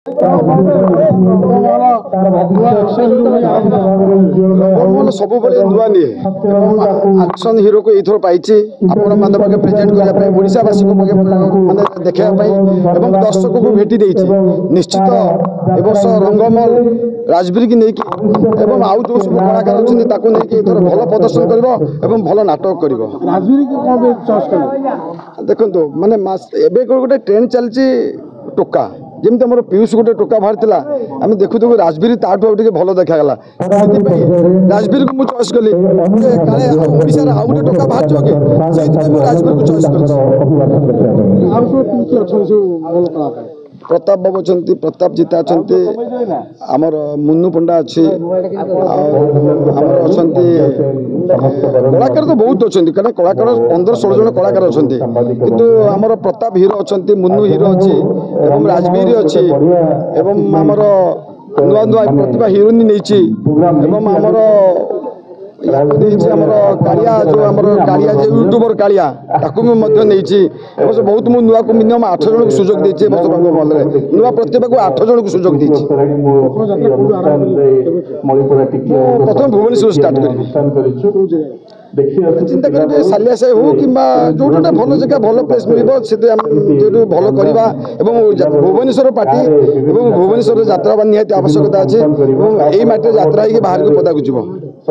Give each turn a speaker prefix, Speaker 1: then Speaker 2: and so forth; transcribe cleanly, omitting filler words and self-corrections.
Speaker 1: सब नुआ निए एक्शन हिरो को एथर पाई आपण मान पाखे प्रेजेंट करने ओडावासी को माने देखा दर्शक को भेटी निश्चित ए वर्ष रंगमल राजवीर की नहीं आउ जो सब कलाकार अच्छा नहीं भल प्रदर्शन कर भल नाटक कर देखो माने गोटे ट्रेंड चलती टोका जमी आम पीयूष गोटे टोका बाहर आम देखु देखु राजवीर ताठू आगे भल देखागला राजवीर को मुझे चॉइस कली ओडार आउ गोटे टोका बाहर कि राजवीर को चॉइस कर प्रताप बाबू अच्छा प्रताप जीता अच्छा आमर मुन्नू पंडा अच्छी अच्छा कलाकार तो बहुत अच्छा क्या कलाकार 15-16 जन कलाकार अच्छा किंतु आमर प्रताप हीरो अच्छा मुन्नू हीरो अच्छी राजवीर अच्छी आमर नुआ नुआ प्रतिभा हिरोइन नहीं आमर कालिया जो कालिया जो यूट्यूबर कालिया ताकू नहीं बहुत मुझे नुआ को मिनिमम 8 जन को सुजोग देती रंगमल नुआ प्रतिभा को 8 जन को सुजोग देती प्रथम भुवनेश्वर स्टार्ट करी चिंता करेंगे सालिया साई हो कि जो भल जगह भल प्लेस मिल जो भल करवा भुवनेश्वर पार्टी भुवनेश्वर यात्रा निहाती आवश्यकता अच्छे यही माटी यात्रा बाहर को पदा को जीव।